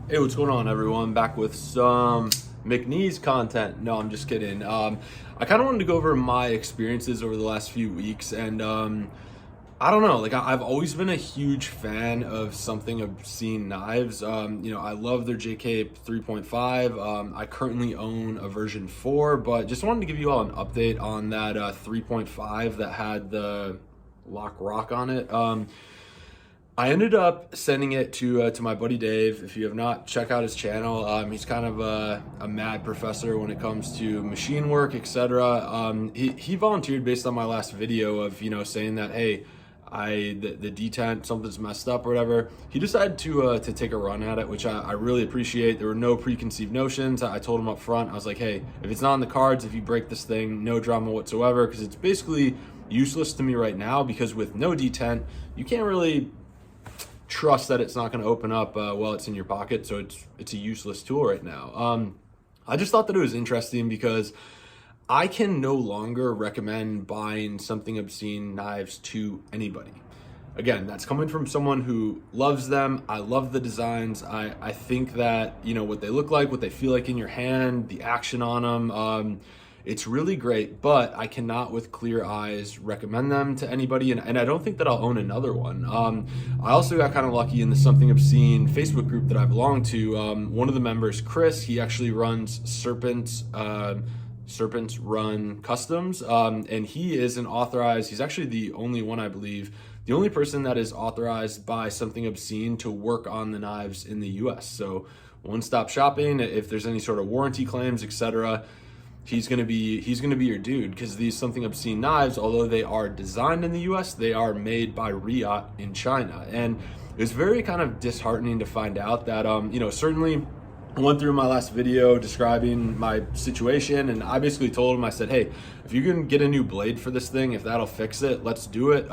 Hey, what's going on, everyone? Back with some McNeese content. No, I'm just kidding. I kind of wanted to go over my experiences over the last few weeks, and I don't know. Like, I've always been a huge fan of Something Obscene knives. I love their JK 3.5. I currently own a version 4, but just wanted to give you all an update on that 3.5 that had the lock rock on it. I ended up sending it to my buddy Dave. If you have not, check out his channel. He's kind of a mad professor when it comes to machine work, etc. He volunteered based on my last video of saying that, hey, the detent, something's messed up or whatever. He decided to take a run at it, which I really appreciate. There were no preconceived notions. I told him up front. I was like, hey, if it's not in the cards, if you break this thing, no drama whatsoever, because it's basically useless to me right now, because with no detent, you can't really trust that it's not going to open up while it's in your pocket, so it's a useless tool right now. I just thought that it was interesting because I can no longer recommend buying Something Obscene knives to anybody. Again, that's coming from someone who loves them. I love the designs. I think that what they look like, what they feel like in your hand, the action on them, it's really great, but I cannot with clear eyes recommend them to anybody, and I don't think that I'll own another one. I also got kind of lucky in the Something Obscene Facebook group that I belong to. One of the members, Chris, he actually runs Serpents Run Customs, and he is an authorized, he's actually the only one, I believe, the only person that is authorized by Something Obscene to work on the knives in the US. So one-stop shopping, if there's any sort of warranty claims, etc., he's gonna be your dude, because these Something Obscene knives, although they are designed in the US, they are made by Riot in China. And it was very kind of disheartening to find out that certainly I went through my last video describing my situation, and I basically told him, I said, hey, if you can get a new blade for this thing, if that'll fix it, let's do it.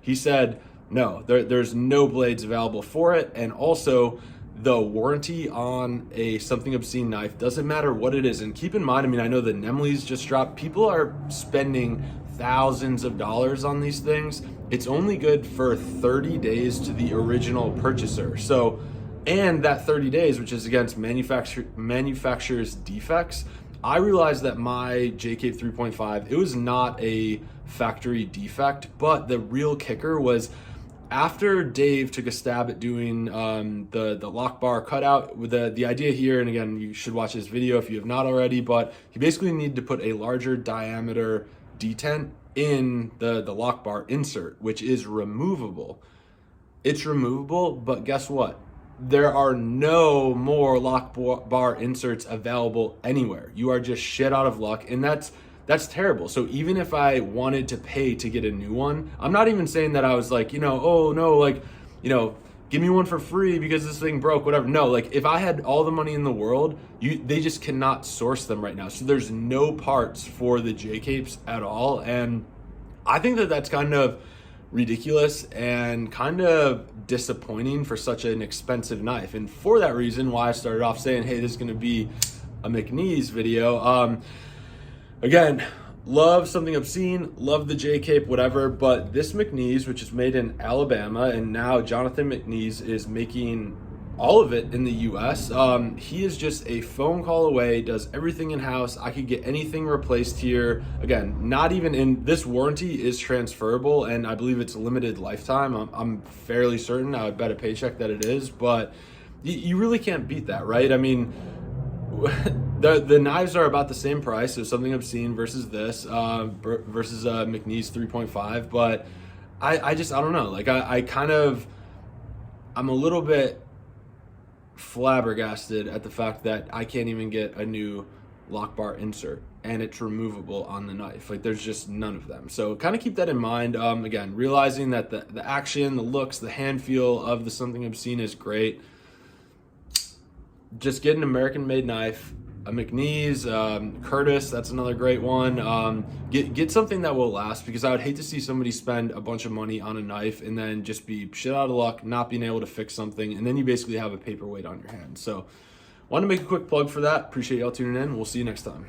He said no, there's no blades available for it, and also the warranty on a Something Obscene knife doesn't matter what it is. And keep in mind, I know the Nemleys just dropped. People are spending thousands of dollars on these things. It's only good for 30 days to the original purchaser. So, and that 30 days, which is against manufacturer's defects, I realized that my JK 3.5, it was not a factory defect, but the real kicker was, after Dave took a stab at doing the lock bar cutout, with the idea here, and again, you should watch this video if you have not already, but he basically needed to put a larger diameter detent in the lock bar insert, which is removable. It's removable, but guess what? There are no more lock bar inserts available anywhere. You are just shit out of luck, and that's terrible. So even if I wanted to pay to get a new one, I'm not even saying that I was like, oh no, like, give me one for free because this thing broke, whatever. No, like, if I had all the money in the world, they just cannot source them right now. So there's no parts for the J-capes at all. And I think that that's kind of ridiculous and kind of disappointing for such an expensive knife. And for that reason, why I started off saying, hey, this is gonna be a McNeese video. Again, love Something Obscene, love the J-cape, whatever, but this McNeese, which is made in Alabama, and now Jonathan McNeese is making all of it in the US. He is just a phone call away, does everything in-house. I could get anything replaced here. Again, not even in, this warranty is transferable, and I believe it's limited lifetime. I'm fairly certain, I would bet a paycheck that it is, but you really can't beat that, right? The knives are about the same price, so Something Obscene versus this, versus McNeese 3.5, but I don't know. Like, I'm a little bit flabbergasted at the fact that I can't even get a new lock bar insert, and it's removable on the knife. Like, there's just none of them. So kind of keep that in mind. Again, realizing that the action, the looks, the hand feel of the Something Obscene is great. Just get an American-made knife, a McNeese, Curtis, that's another great one. Get something that will last, because I would hate to see somebody spend a bunch of money on a knife and then just be shit out of luck, not being able to fix something, and then you basically have a paperweight on your hand. So, wanted to make a quick plug for that. Appreciate y'all tuning in. We'll see you next time.